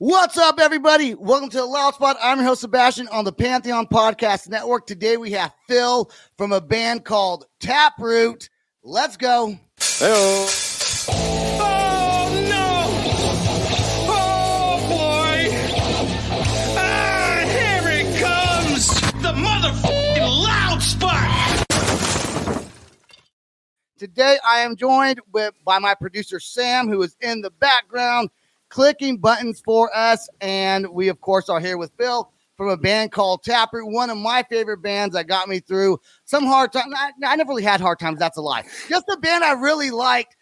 What's up, everybody? Welcome to the Loud Spot. I'm your host, Sebastian, on the Pantheon Podcast Network. Today we have Phil from a band called Taproot. Let's go. Hello. Oh, no. Oh, boy. Ah, here it comes. The motherfucking Loud Spot. Today I am joined by my producer, Sam, who is in the background clicking buttons for us. And we, of course, are here with Phil from a band called Taproot, one of my favorite bands that got me through some hard times. I never really had hard times. That's a lie. Just a band I really liked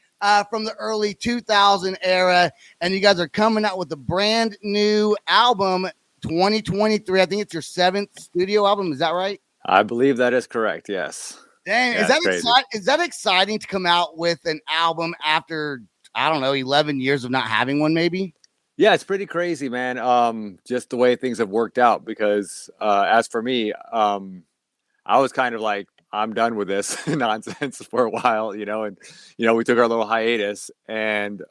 from the early 2000 era. And you guys are coming out with a brand new album, 2023. I think it's your 7th studio album. Is that right? I believe that is correct. Yes. Dang, Yeah, is that exciting to come out with an album after, I don't know, 11 years of not having one, maybe? Yeah, it's pretty crazy, man. Just the way things have worked out because as for me, I was kind of like, I'm done with this nonsense for a while, and, we took our little hiatus. And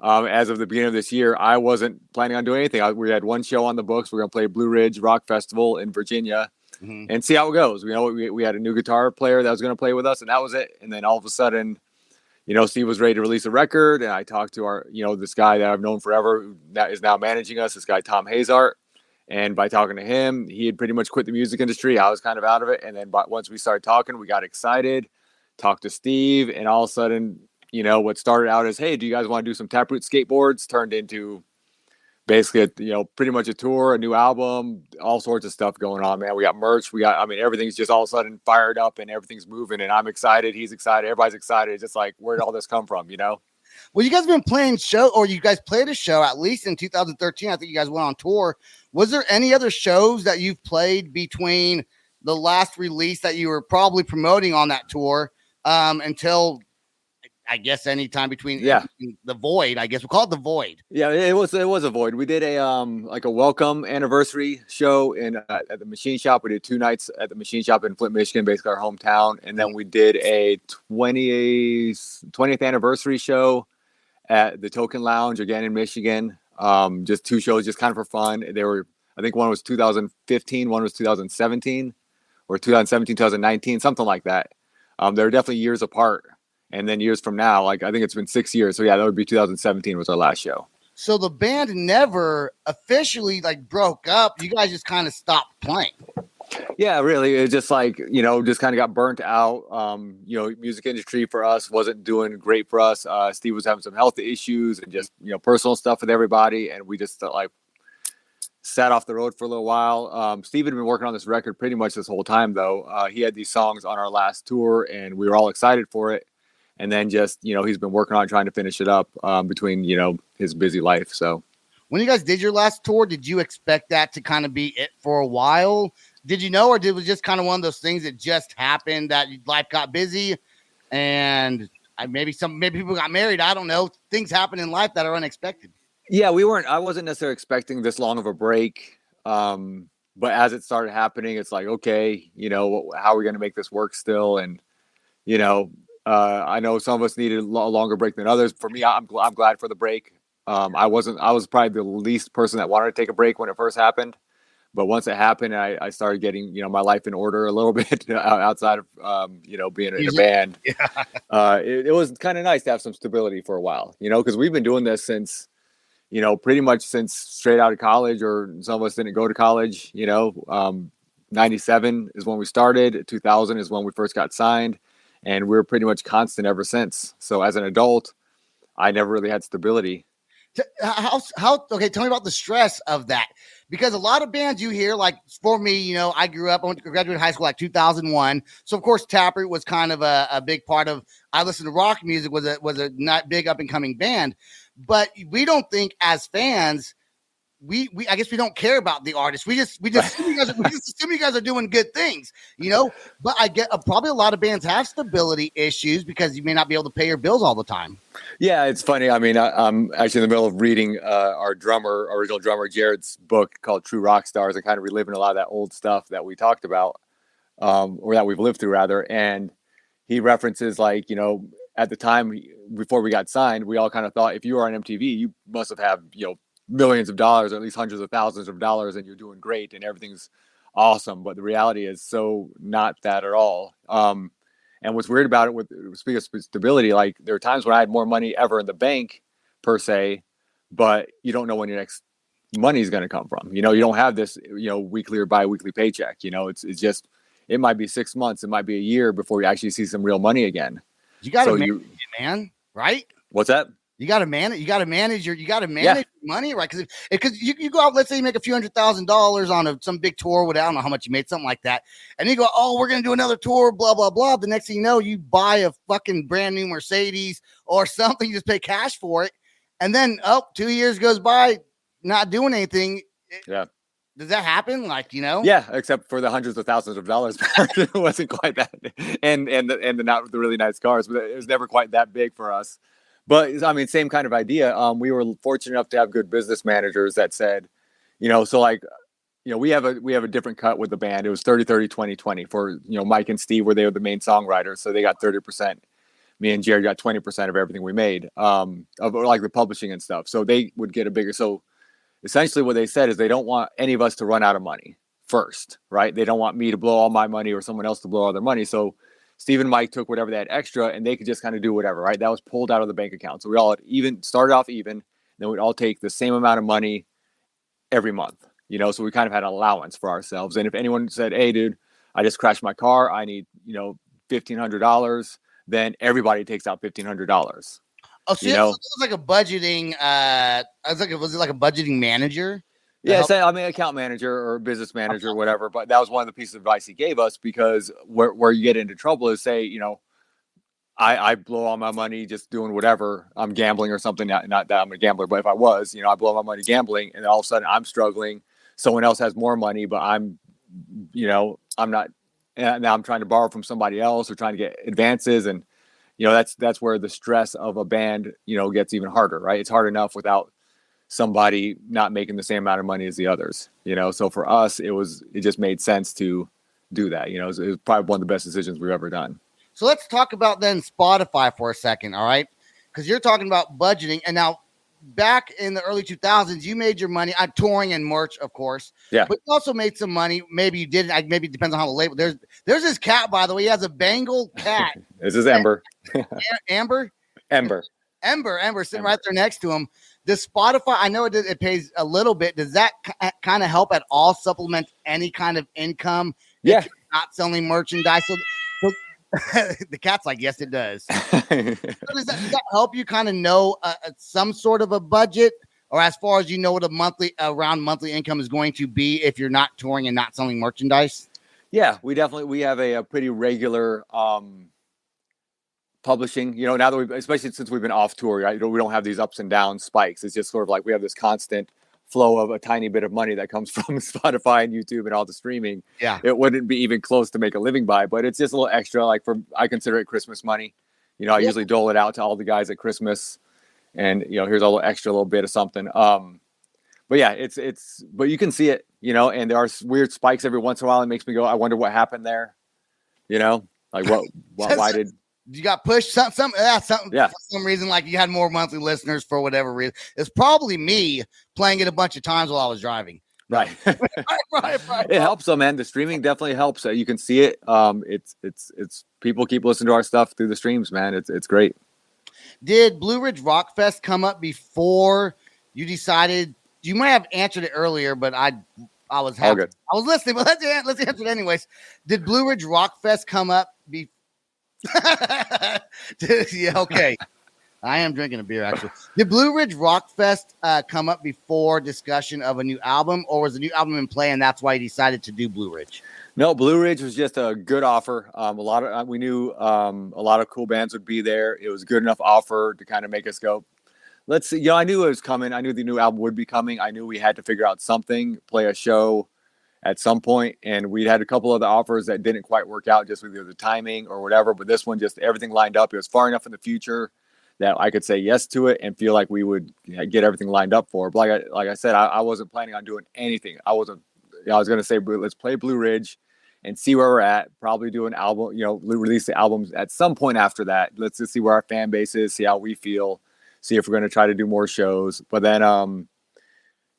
as of the beginning of this year, I wasn't planning on doing anything. We had one show on the books. We're going to play Blue Ridge Rock Festival in Virginia. And see how it goes. We had a new guitar player that was going to play with us, and that was it. And then all of a sudden, Steve was ready to release a record, and I talked to our, this guy that I've known forever, who is now managing us, this guy Tom Hazart. And by talking to him, he had pretty much quit the music industry. I was kind of out of it. And then once we started talking, we got excited, talked to Steve, and all of a sudden, what started out as, hey, do you guys want to do some Taproot skateboards, turned into basically, pretty much a tour, a new album, all sorts of stuff going on, man. We got merch. Everything's just all of a sudden fired up and everything's moving, and I'm excited. He's excited. Everybody's excited. It's just like, where did all this come from, Well, you guys have been playing you guys played a show at least in 2013. I think you guys went on tour. Was there any other shows that you've played between the last release that you were probably promoting on that tour until, I guess, any time between the Void? I guess we'll call it the Void. Yeah, it was a Void. We did a welcome anniversary show at the Machine Shop. We did 2 nights at the Machine Shop in Flint, Michigan, basically our hometown, and then we did a 20th anniversary show at the Token Lounge again in Michigan. Just 2 shows, just kind of for fun. They were, I think one was 2015, one was 2017, or 2017, 2019, something like that. They were definitely years apart. And then years from now, I think it's been 6 years. So yeah, that would be 2017 was our last show. So the band never officially broke up. You guys just kind of stopped playing. Yeah, really. It just just kind of got burnt out. Music industry for us wasn't doing great for us. Steve was having some health issues and just, personal stuff with everybody. And we just sat off the road for a little while. Steve had been working on this record pretty much this whole time, though. He had these songs on our last tour and we were all excited for it. And then just, he's been working on trying to finish it up between, his busy life. So when you guys did your last tour, did you expect that to kind of be it for a while? Did you know, or it was just kind of one of those things that just happened, that life got busy and maybe people got married? I don't know. Things happen in life that are unexpected. Yeah, I wasn't necessarily expecting this long of a break. But as it started happening, it's like, okay, how are we going to make this work still? And, I know some of us needed a longer break than others. For me, I'm glad for the break. I was probably the least person that wanted to take a break when it first happened. But once it happened, I started getting, my life in order a little bit outside of, being in a band. Yeah. It was kind of nice to have some stability for a while, because we've been doing this since, pretty much since straight out of college, or some of us didn't go to college, 97 is when we started. 2000 is when we first got signed. And we're pretty much constant ever since. So as an adult, I never really had stability. Okay, tell me about the stress of that. Because a lot of bands you hear, for me, I went to graduate high school 2001. So of course Taproot was kind of a big part of, I listened to rock music, was a not big up and coming band. But we don't think as fans, I guess we don't care about the artists. We just assume you guys are doing good things, But I get probably a lot of bands have stability issues because you may not be able to pay your bills all the time. Yeah, it's funny. I mean, I'm actually in the middle of reading our original drummer Jared's book called True Rock Stars, and kind of reliving a lot of that old stuff that we talked about, or that we've lived through rather. And he references at the time before we got signed, we all kind of thought if you were on MTV, you must have had millions of dollars, or at least hundreds of thousands of dollars, and you're doing great and everything's awesome. But the reality is so not that at all. And what's weird about it, with speaking of stability, like there are times when I had more money ever in the bank per se, but you don't know when your next money is going to come from. You don't have this, weekly or bi-weekly paycheck. It's just, it might be 6 months, it might be a year before you actually see some real money again. You got to manage it, man, right? What's that? You got to manage. You got to manage your money, right? Because you go out, let's say you make a few $100,000 on some big tour. I don't know how much you made, something like that, and you go, oh, we're gonna do another tour, blah blah blah. The next thing you know, you buy a fucking brand new Mercedes or something. You just pay cash for it, and then 2 years goes by, not doing anything. Yeah. Does that happen? Yeah, except for the hundreds of thousands of dollars. It wasn't quite that, and the not the really nice cars, but it was never quite that big for us. But I mean, same kind of idea. We were fortunate enough to have good business managers that said, we have a different cut with the band. It was 30-30-20-20 for, Mike and Steve, where they were the main songwriters. So they got 30%. Me and Jared got 20% of everything we made, of like the publishing and stuff. So they would get a bigger. So essentially what they said is they don't want any of us to run out of money first, right? They don't want me to blow all my money or someone else to blow all their money. So Steve and Mike took whatever they had extra, and they could just kind of do whatever, right? That was pulled out of the bank account. So we all started off even, then we'd all take the same amount of money every month, so we kind of had an allowance for ourselves. And if anyone said, hey, dude, I just crashed my car, I need, $1,500, then everybody takes out $1,500. Oh, so it was like a budgeting, was it like a budgeting manager? Yeah, account manager or business manager or whatever. But that was one of the pieces of advice he gave us, because where you get into trouble is, say, I blow all my money just doing whatever. I'm gambling or something. Not that I'm a gambler, but if I was, I blow my money gambling, and all of a sudden I'm struggling. Someone else has more money, but I'm not. And now I'm trying to borrow from somebody else or trying to get advances, and that's where the stress of a band gets even harder, right? It's hard enough without somebody not making the same amount of money as the others, so for us it just made sense to do that. It was probably one of the best decisions we've ever done. So let's talk about then Spotify for a second. All right, because you're talking about budgeting, and now back in the early 2000s you made your money on touring and merch, of course, but you also made some money. Maybe you didn't. Maybe it depends on how the label. There's this cat, by the way. He has a Bengal cat. This is Ember. Ember sitting right there next to him. Does Spotify, I know it pays a little bit. Does that kind of help at all supplement any kind of income? Yeah. If you're not selling merchandise. So the cat's like, yes, it does. So does that help you kind of know some sort of a budget, or as far as what a monthly income is going to be if you're not touring and not selling merchandise? Yeah, we have a pretty regular publishing, now that especially since we've been off tour, right? We don't have these ups and down spikes. It's just sort of like we have this constant flow of a tiny bit of money that comes from Spotify and YouTube and all the streaming. Yeah, it wouldn't be even close to make a living by, but it's just a little extra. Like I consider it Christmas money. I usually dole it out to all the guys at Christmas, and here's a little bit of something. But yeah, but you can see it, and there are weird spikes every once in a while. It makes me go, I wonder what happened there. Like why did you got pushed? Something for some reason, like you had more monthly listeners for whatever reason. It's probably me playing it a bunch of times while I was driving. Right. right. It helps though, man. The streaming definitely helps. You can see it. It's people keep listening to our stuff through the streams, man. It's great. Did Blue Ridge Rock Fest come up before you decided? You might have answered it earlier, but I was all good. I was listening, but let's answer it anyways. Did Blue Ridge Rock Fest come up before? Yeah, okay. I am drinking a beer, actually. Did Blue Ridge Rock Fest come up before discussion of a new album, or was the new album in play and that's why you decided to do Blue Ridge? No, Blue Ridge was just a good offer. We knew a lot of cool bands would be there. It was a good enough offer to kind of make us go, let's see. I knew it was coming. I knew the new album would be coming. I knew we had to figure out something, play a show at some point, and we had a couple of the offers that didn't quite work out, just with either the timing or whatever. But this one, just everything lined up. It was far enough in the future that I could say yes to it and feel like we would get everything lined up for. But like I said, I wasn't planning on doing anything. I was going to say, let's play Blue Ridge and see where we're at. Probably do an album, release the albums at some point after that. Let's just see where our fan base is, see how we feel, see if we're going to try to do more shows. But then,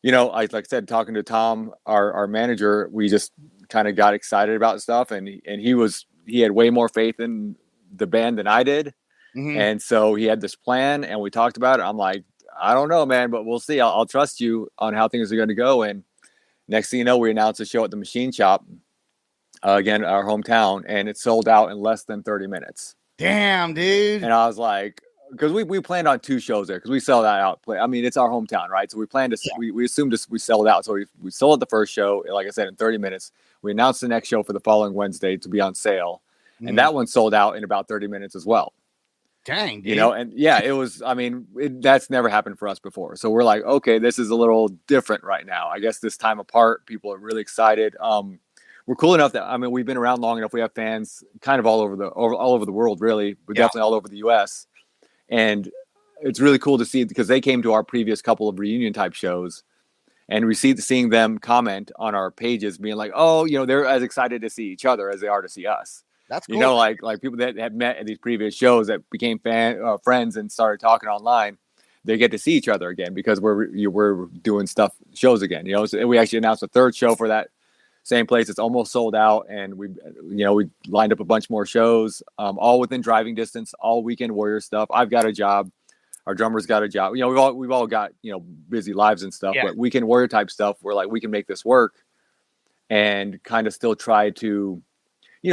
like I said, talking to Tom, our manager, we just kind of got excited about stuff, and he had way more faith in the band than I did. Mhm. And so he had this plan, and we talked about it. I'm like, I don't know, man, but we'll see. I'll trust you on how things are going to go. And next thing you know, we announced a show at the Machine Shop, again, our hometown, and it sold out in less than 30 minutes. Damn, dude. And I was like, because we planned on 2 shows there because we sell that out. I mean, it's our hometown, right? So we planned to, we assumed we sold out. So we sold the first show, like I said, in 30 minutes. We announced the next show for the following Wednesday to be on sale. And that one sold out in about 30 minutes as well. Dang, dude. And yeah, it was, I mean, that's never happened for us before. So we're like, okay, this is a little different right now. I guess this time apart, people are really excited. We're cool enough that, I mean, we've been around long enough. We have fans kind of all over the world, really, but definitely all over the US. And it's really cool to see because they came to our previous couple of reunion type shows and we seeing them comment on our pages being like, oh, they're as excited to see each other as they are to see us. That's cool. Like people that have met at these previous shows that became friends and started talking online, they get to see each other again because we're doing shows again. So we actually announced a 3rd show for that same place. It's almost sold out, and we lined up a bunch more shows, all within driving distance, all Weekend Warrior stuff. I've got a job, our drummer's got a job. We've all got busy lives and stuff, but Weekend Warrior type stuff. We're like, we can make this work, and kind of still try to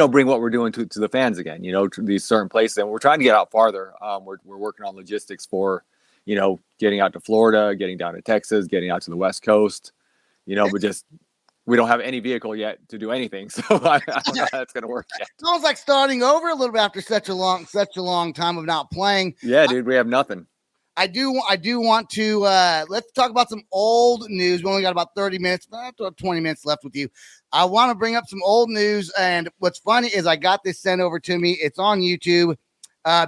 bring what we're doing to the fans again, to these certain places. And we're trying to get out farther. We're working on logistics for, getting out to Florida, getting down to Texas, getting out to the West Coast, but we don't have any vehicle yet to do anything. So I don't know how that's going to work yet. It's almost like starting over a little bit after such a long time of not playing. Yeah, dude, we have nothing. I do want to let's talk about some old news. We only got about 30 minutes, 20 minutes left with you. I want to bring up some old news, and what's funny is I got this sent over to me. It's on YouTube.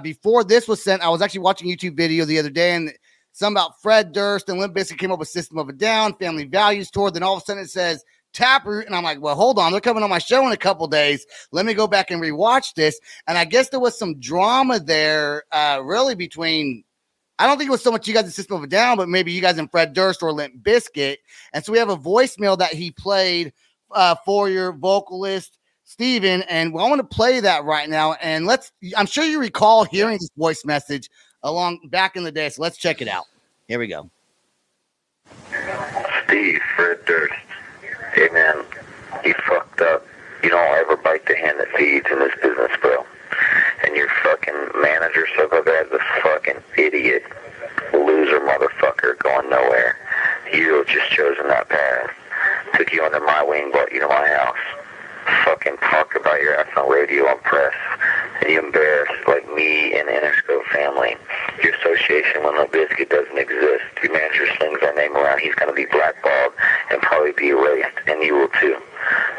Before this was sent, I was actually watching a YouTube video the other day, and something about Fred Durst and Limp Bizkit came up with System of a Down, Family Values Tour. Then all of a sudden it says Taproot, and I'm like, well, hold on, they're coming on my show in a couple days. Let me go back and rewatch this. And I guess there was some drama there, really between. I don't think it was so much you guys in System of a Down, but maybe you guys and Fred Durst or Limp Bizkit. And so we have a voicemail that he played for your vocalist, Steven. And I want to play that right now. And I'm sure you recall hearing this voice message back in the day. So let's check it out. Here we go. Steve, Fred Durst. Hey, man, you fucked up. You don't ever bite the hand that feeds in this business, bro. And your fucking manager, so bad, the fucking idiot, loser motherfucker going nowhere. You just chosen that path. Took you under my wing, brought you to my house. Fucking talked about your ass on radio and press. And you embarrassed like me and the Interscope family. Your association with Limp Bizkit doesn't exist. Your manager slings our name around. He's going to be blackballed and probably be erased. And you will too.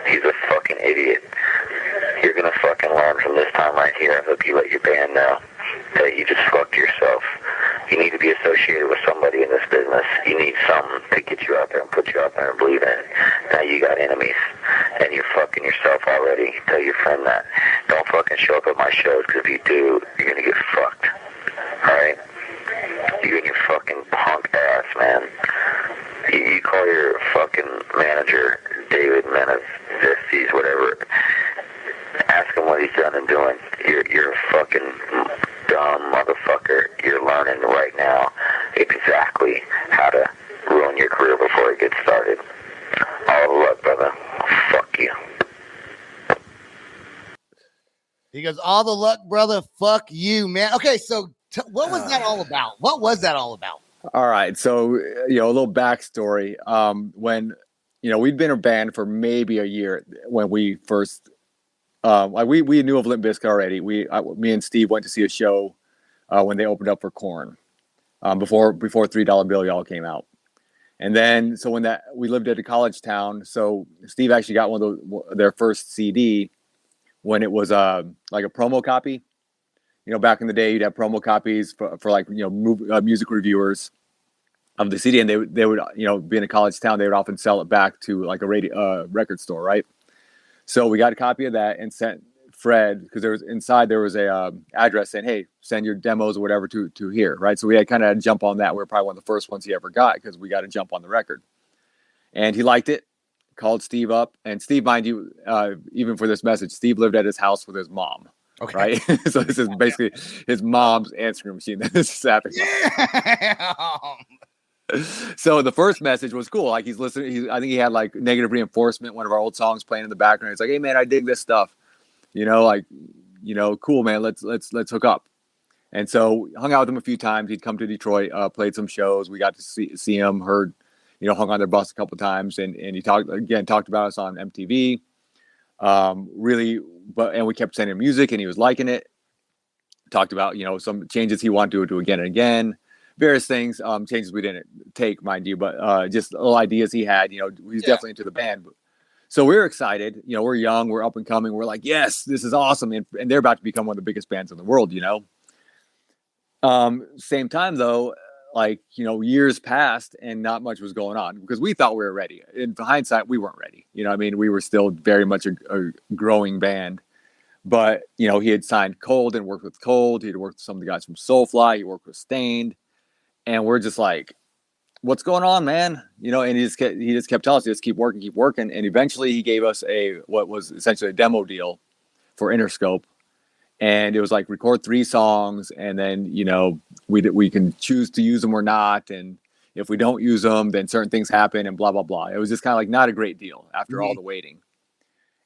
He's a fucking idiot. You're going to fucking learn from this time right here. I hope you let your band know that you just fucked yourself. You need to be associated with somebody in this business. You need something to get you out there and put you out there and believe in it. Now you got enemies, and you're fucking yourself already. Tell your friend that. Don't fucking show up at my shows, because if you do, you're going to get fucked. Alright? You and your fucking punk ass, man. You call your fucking manager, David Menezes, whatever. Ask him what he's done and doing. You're a fucking dumb motherfucker. You're learning right now exactly how to ruin your career before it gets started. All the luck, brother. Fuck you. He goes, all the luck, brother. Fuck you, man. Okay, so what was that all about? What was that all about? All right. So, a little backstory. When, we'd been a band for maybe a year when we first, we knew of Limp Bizkit already. Me and Steve went to see a show when they opened up for Korn before $3 Bill Y'all came out. And then, so we lived at a college town. So Steve actually got one of their first CD when it was like a promo copy. Back in the day, you'd have promo copies for like, music reviewers of the CD, and they would, being a college town, they would often sell it back to like a record store, right? So we got a copy of that and sent Fred, because there was a address saying, hey, send your demos or whatever to here, right? So we had kind of jump on that. We were probably one of the first ones he ever got, because we got to jump on the record. And he liked it, called Steve up. And Steve, mind you, even for this message, Steve lived at his house with his mom. Okay. Right. So this is basically his mom's answering machine that this is happening. So the first message was cool. Like he's listening. I think he had like Negative Reinforcement, one of our old songs playing in the background. It's like, hey man, I dig this stuff. Cool, man. Let's hook up. And so hung out with him a few times. He'd come to Detroit, played some shows. We got to see him, hung on their bus a couple of times, and he talked about us on MTV. And we kept sending him music, and he was liking it. Talked about some changes he wanted to do again and again. Various things, changes we didn't take, mind you, but just little ideas he had. He's definitely into the band. So we're excited. We're young, we're up and coming. We're like, yes, this is awesome. And they're about to become one of the biggest bands in the world, Same time, though, years passed and not much was going on because we thought we were ready. In hindsight, we weren't ready. We were still very much a growing band. But, he had signed Cold and worked with Cold. He had worked with some of the guys from Soulfly. He worked with Stained. And we're just like, what's going on, man? And he just kept telling us, just keep working. And eventually he gave us what was essentially a demo deal for Interscope. And it was like record 3 songs. And then, we can choose to use them or not. And if we don't use them, then certain things happen and blah, blah, blah. It was just kind of like not a great deal after all the waiting.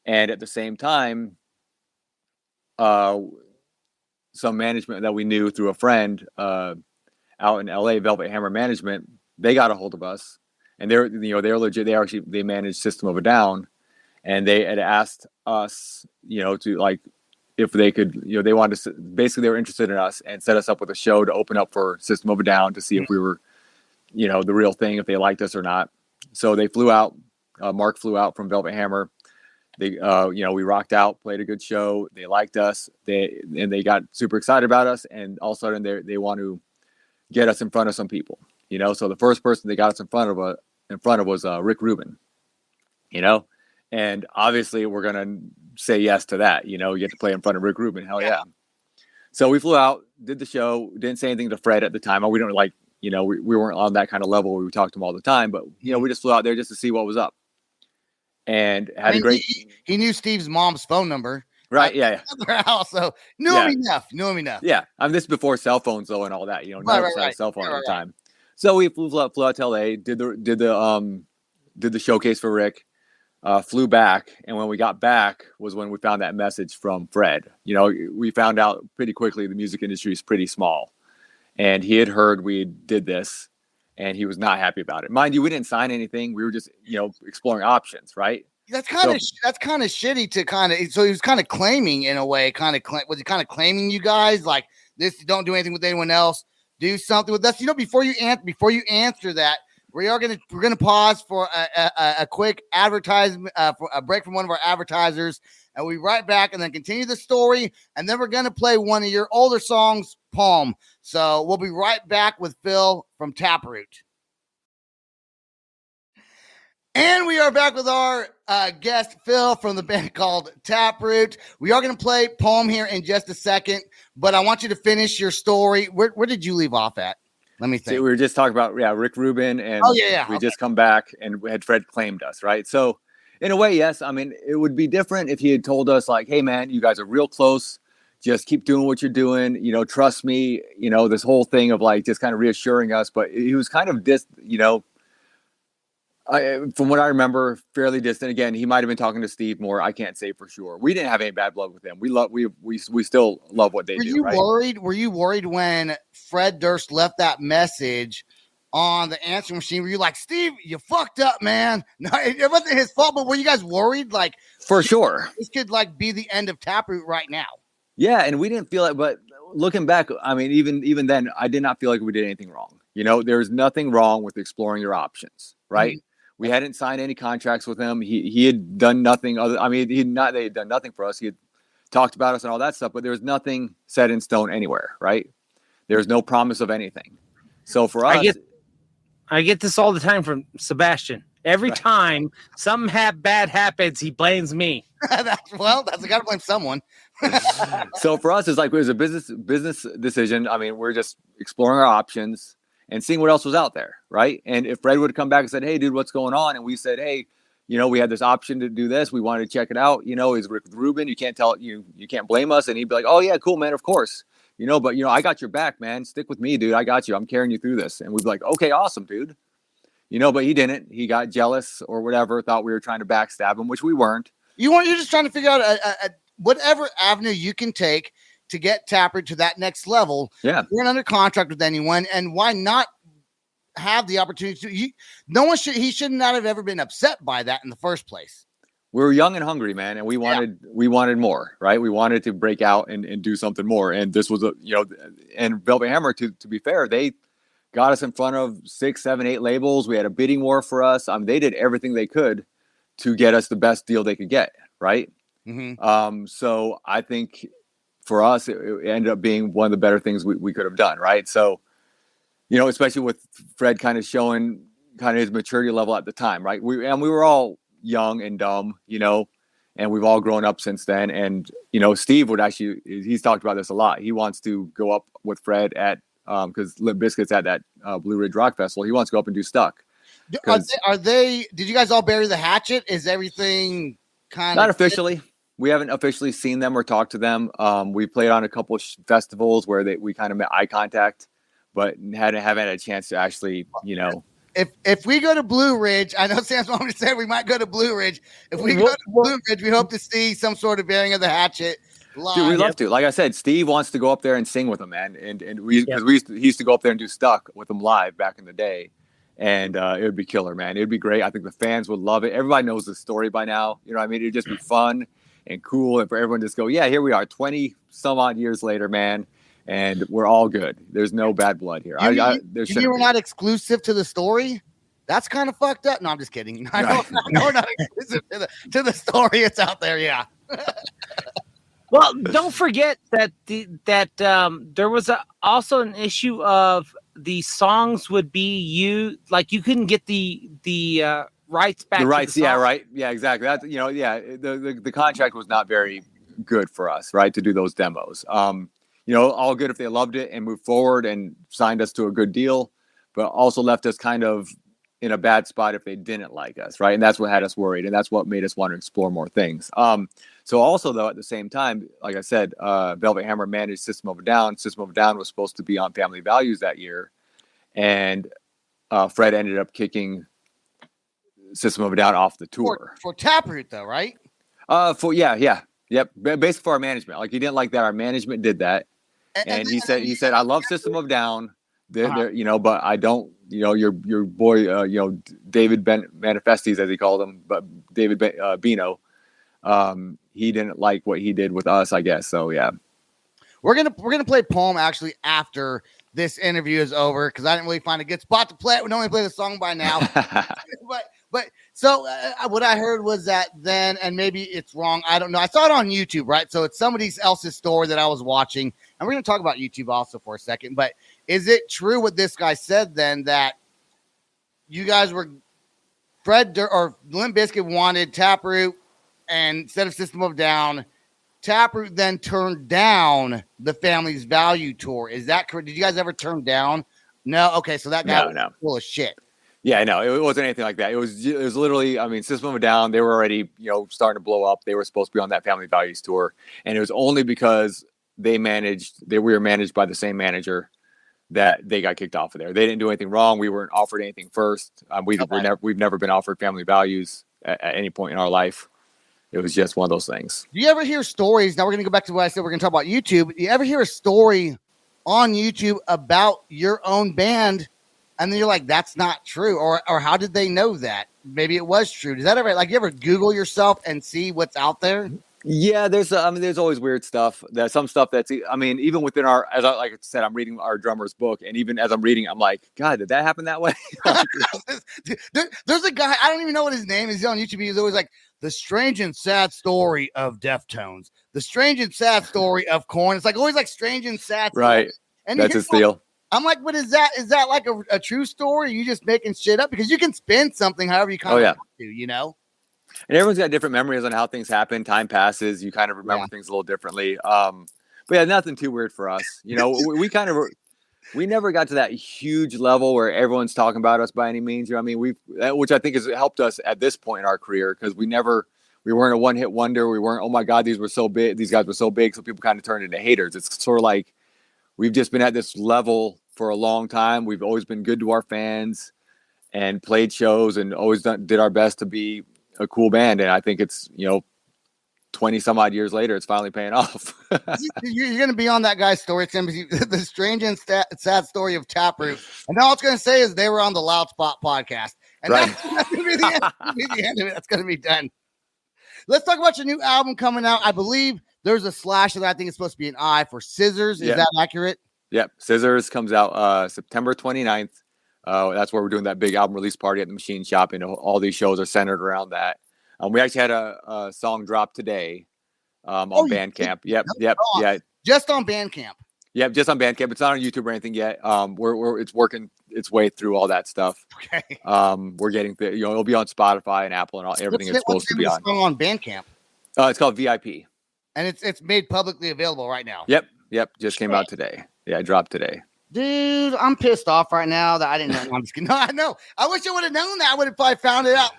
And at the same time, some management that we knew through a friend, out in LA, Velvet Hammer Management, they got a hold of us, and they're legit. They managed System of a Down, and they had asked us, to if they could, they wanted to, basically they were interested in us and set us up with a show to open up for System of a Down to see if we were, the real thing, if they liked us or not. So they flew out. Mark flew out from Velvet Hammer. They, we rocked out, played a good show. They liked us. They got super excited about us, and all of a sudden they want to get us in front of some people, So the first person they got us in front of was Rick Rubin, and obviously we're gonna say yes to that. You get to play in front of Rick Rubin, hell yeah. So we flew out, did the show, didn't say anything to Fred at the time. We don't we weren't on that kind of level where we talked to him all the time, but we just flew out there just to see what was up, and had a great. He knew Steve's mom's phone number. Right. Yeah. So knew him enough. Yeah. This is before cell phones though, and all that. None of us had a cell phone at the time. So we flew out to LA, did the showcase for Rick, flew back, and when we got back was when we found that message from Fred. We found out pretty quickly the music industry is pretty small, and he had heard we did this, and he was not happy about it. Mind you, we didn't sign anything. We were just exploring options, right? That's kind of shitty to kind of. So he was kind of claiming in a way. Was he kind of claiming you guys like this? Don't do anything with anyone else. Do something with us. Before you answer that, we're gonna pause for a quick advertisement for a break from one of our advertisers, and we'll be right back and then continue the story, and then we're gonna play one of your older songs, Palm. So we'll be right back with Phil from Taproot. And we are back with our guest, Phil, from the band called Taproot. We are going to play Poem here in just a second, but I want you to finish your story. Where did you leave off at? Let me think. See, we were just talking about, Rick Rubin, and we just come back and had Fred claimed us, right? So in a way, yes. I mean, it would be different if he had told us like, hey, man, you guys are real close. Just keep doing what you're doing. Trust me, this whole thing of like just kind of reassuring us. But he was kind of from what I remember, fairly distant. Again, he might have been talking to Steve more. I can't say for sure. We didn't have any bad blood with them. We still love what they do. Were you worried when Fred Durst left that message on the answering machine? Were you like, Steve, you fucked up, man? No, it wasn't his fault, but were you guys worried? Like, for sure, this could like be the end of Taproot right now. Yeah, and we didn't feel it, but looking back, I mean, even then, I did not feel like we did anything wrong. There's nothing wrong with exploring your options, right? Mm-hmm. We hadn't signed any contracts with him. He had done nothing other. I mean, they had done nothing for us. He had talked about us and all that stuff, but there was nothing set in stone anywhere, right? There's no promise of anything. So for us, I get this all the time from Sebastian. Every time something bad happens, he blames me. That's got to blame someone. So for us, it was a business decision. I mean, we're just exploring our options. and seeing what else was out there, right? And if Fred would have come back and said, hey, dude, what's going on? And we said, hey, we had this option to do this. We wanted to check it out. He's with Ruben. You can't tell you can't blame us. And he'd be like, oh yeah, cool, man. Of course, but I got your back, man. Stick with me, dude. I got you. I'm carrying you through this. And we'd be like, okay, awesome, dude. But he didn't. He got jealous or whatever, thought we were trying to backstab him, which we weren't. You're just trying to figure out whatever avenue you can take to get Taproot to that next level. Yeah. You're not under contract with anyone, and why not have the opportunity to? He should not have ever been upset by that in the first place. We were young and hungry, man, and we wanted more, right? We wanted to break out and do something more. And this was and Velvet Hammer, to be fair, they got us in front of 6, 7, 8 labels. We had a bidding war for us. They did everything they could to get us the best deal they could get, right? Mm-hmm. So I think for us, it ended up being one of the better things we could have done, right? So, especially with Fred kind of showing kind of his maturity level at the time, right? We were all young and dumb, and we've all grown up since then. And, Steve he's talked about this a lot. He wants to go up with Fred at, because Limp Bizkit's at that Blue Ridge Rock Festival. He wants to go up and do Stuck. Did you guys all bury the hatchet? Is everything kind of not officially? We haven't officially seen them or talked to them. We played on a couple of festivals where we kind of met eye contact, but haven't had a chance to actually, If we go to Blue Ridge, I know Sam's wanting to say we might go to Blue Ridge. If we go to Blue Ridge, we hope to see some sort of bearing of the hatchet live. Dude, we'd love to. Like I said, Steve wants to go up there and sing with him, man. And he used to go up there and do Stuck with him live back in the day. And it would be killer, man. It would be great. I think the fans would love it. Everybody knows the story by now. You know what I mean? It'd just be fun and cool. And for everyone to just go, yeah, here we are 20 some odd years later, man. And we're all good. There's no bad blood here. You were not exclusive to the story? That's kind of fucked up. No, I'm just kidding. I know we're not exclusive to the story. It's out there, yeah. Well, don't forget that there was also an issue of the songs would be you couldn't get the rights back. The rights, yeah, right, yeah, exactly. That's the contract was not very good for us, right, to do those demos. All good if they loved it and moved forward and signed us to a good deal, but also left us kind of in a bad spot if they didn't like us, right? And that's what had us worried, and that's what made us want to explore more things. So also, though, at the same time, like I said, Velvet Hammer managed System of a Down. System of a Down was supposed to be on Family Values that year, and Fred ended up kicking System of a Down off the tour. For Taproot, though, right? Yep. Basically for our management. Like, he didn't like that our management did that. And he said, I love System of a Down. They're, but I don't, your boy, David Manifestes, as he called him, but David Bino, he didn't like what he did with us, I guess. So, yeah. We're gonna play Poem actually after this interview is over, because I didn't really find a good spot to play it. We normally play the song by now. But so what I heard was that then, and maybe it's wrong, I don't know. I saw it on YouTube, right? So it's somebody else's story that I was watching. And we're going to talk about YouTube also for a second. But is it true what this guy said then, that you guys were or Limp Bizkit wanted Taproot, and instead of System of a Down, Taproot then turned down the Family's Value tour? Is that correct? Did you guys ever turn down? No. Okay, so that guy was full of shit. Yeah, no, it wasn't anything like that. It was literally, I mean, System of a Down, they were already, starting to blow up. They were supposed to be on that Family Values tour, and it was only because we were managed by the same manager that they got kicked off of there. They didn't do anything wrong. We weren't offered anything first. We've never been offered Family Values at any point in our life. It was just one of those things. Do you ever hear stories? Now we're going to go back to what I said. We're going to talk about YouTube. Do you ever hear a story on YouTube about your own band, and then you're like, that's not true? Or how did they know that? Maybe it was true. Does that ever, you ever Google yourself and see what's out there? Yeah, there's always weird stuff. There's some stuff that's, even within like I said, I'm reading our drummer's book, and even as I'm reading, I'm like, God, did that happen that way? There's a guy, I don't even know what his name is. He's on YouTube. He's always like, the strange and sad story of Deftones, the strange and sad story of Korn. It's like always like strange and sad. Right. And that's his deal. I'm like, what is that? Is that like a true story? Are you just making shit up? Because you can spin something however you kind of want to, And everyone's got different memories on how things happen. Time passes. You kind of remember things a little differently. But yeah, nothing too weird for us. We kind of, we never got to that huge level where everyone's talking about us by any means. You know what I mean? Which I think has helped us at this point in our career, because we weren't a one-hit wonder. We weren't, oh my God, these guys were so big, so people kind of turned into haters. It's sort of like we've just been at this level for a long time. We've always been good to our fans and played shows and always did our best to be a cool band. And I think it's, 20 some odd years later, it's finally paying off. You're going to be on that guy's story. It's going to be the strange and sad story of Taproot. And all it's going to say is they were on the Loud Spot podcast. And Right. that's going to be the end of it. That's going to be done. Let's talk about your new album coming out. I believe there's a slash that I think is supposed to be an I for Scissors. Is that accurate? Yep. Scissors comes out September 29th. That's where we're doing that big album release party at the Machine Shop. And all these shows are centered around that. We actually had a song drop today on Bandcamp. Yep. Yeah. Just on Bandcamp. Yep. Just on Bandcamp. It's not on YouTube or anything yet. It's working its way through all that stuff. Okay. We're getting it'll be on Spotify and Apple and everything it's supposed to be on. On Bandcamp. It's called V.I.P. And it's made publicly available right now. Yep. Just came out today. Yeah, it dropped today. Dude, I'm pissed off right now that I didn't know. I'm just kidding. No, I know. I wish I would have known that. I would have probably found it out,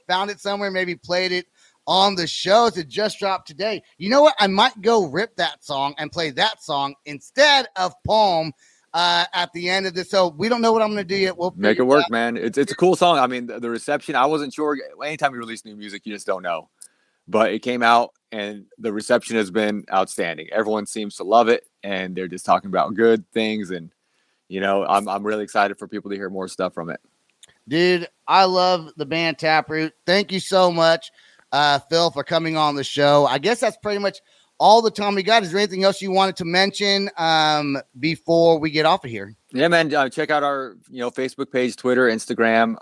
found it somewhere, maybe played it on the shows. It just dropped today. You know what? I might go rip that song and play that song instead of Poem at the end of this. So we don't know what I'm going to do yet. We'll make it work, man. It's a cool song. I mean, the reception, I wasn't sure. Anytime you release new music, you just don't know. But it came out and the reception has been outstanding. Everyone seems to love it and they're just talking about good things. And, I'm really excited for people to hear more stuff from it. Dude, I love the band Taproot. Thank you so much, Phil, for coming on the show. I guess that's pretty much all the time we got. Is there anything else you wanted to mention before we get off of here? Yeah, man. Check out our, Facebook page, Twitter, Instagram,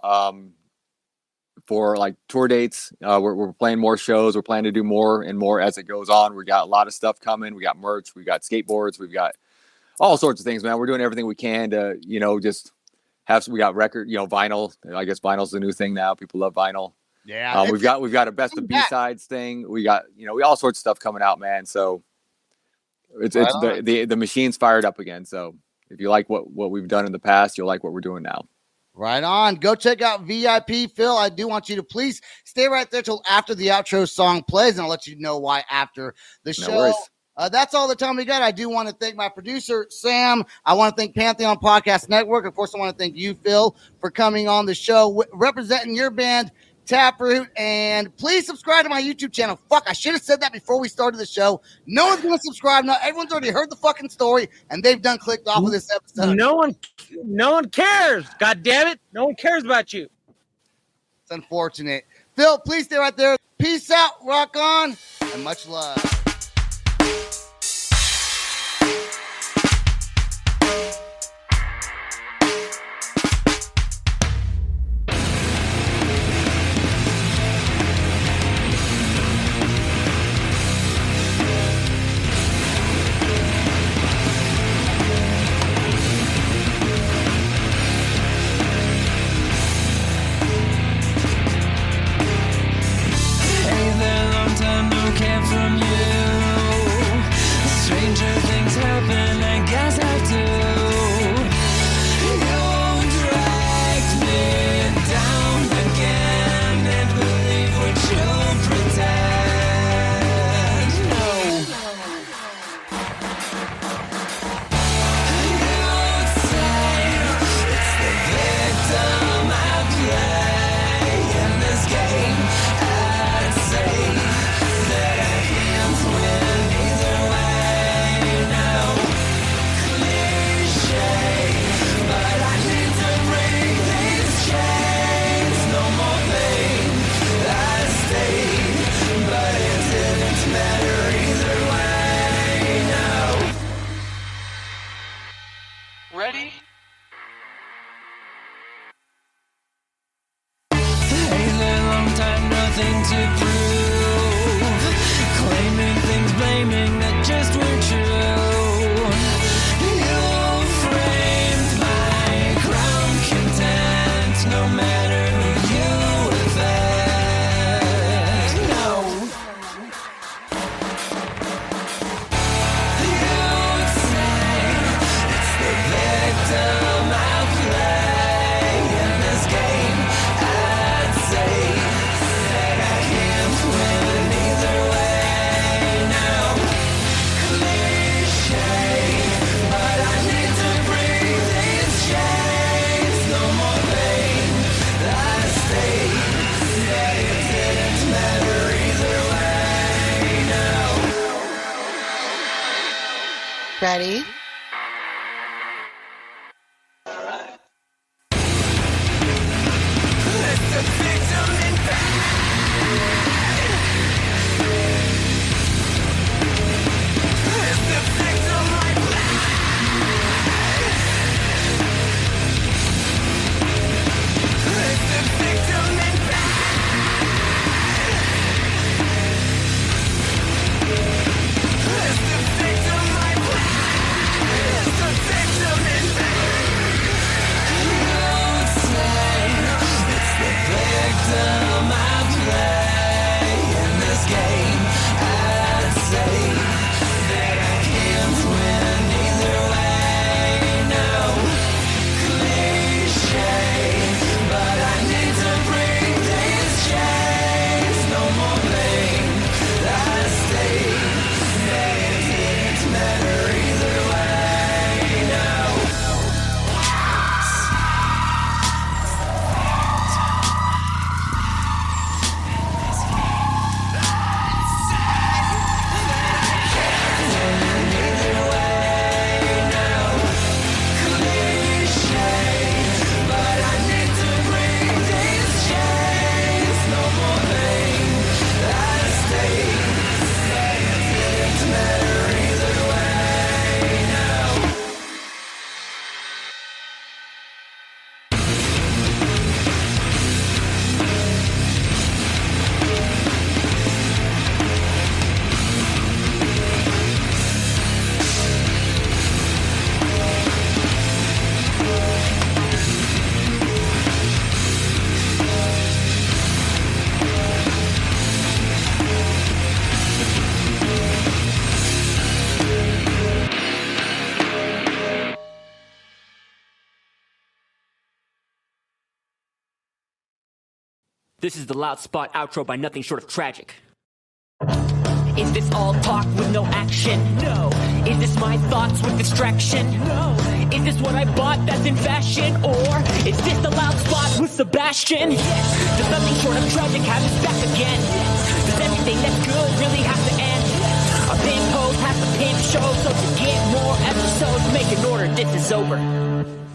for like tour dates. We're playing more shows. We're planning to do more and more as it goes on. We got a lot of stuff coming. We got merch. We got skateboards. We've got all sorts of things, man. We're doing everything we can to, just we got record, vinyl. I guess vinyl's the new thing now. People love vinyl. Yeah. We've got a best of B-sides thing. We got, we all sorts of stuff coming out, man. So it's the machine's fired up again. So if you like what we've done in the past, you'll like what we're doing now. Right on. Go check out V.I.P. Phil, I do want you to please stay right there till after the outro song plays, and I'll let you know why after the show. No worries. That's all the time we got. I do want to thank my producer, Sam. I want to thank Pantheon Podcast Network. Of course, I want to thank you, Phil, for coming on the show, representing your band, Taproot. And please subscribe to my YouTube channel. Fuck, I should have said that before we started the show. No one's going to subscribe now. Everyone's already heard the fucking story, and they've done clicked off of this episode. No one cares. God damn it. No one cares about you. It's unfortunate. Phil, please stay right there. Peace out, rock on, and much love. Ready? This is the Loud Spot outro by nothing short of tragic. Is this all talk with no action? No. Is this my thoughts with distraction? No. Is this what I bought that's in fashion? Or is this the Loud Spot with Sebastian? Yes. Does nothing short of tragic have us back again? Yes. Does everything that's good really have to end? Yes. A pimp host has to pimp show, so to get more episodes, make an order, this is over.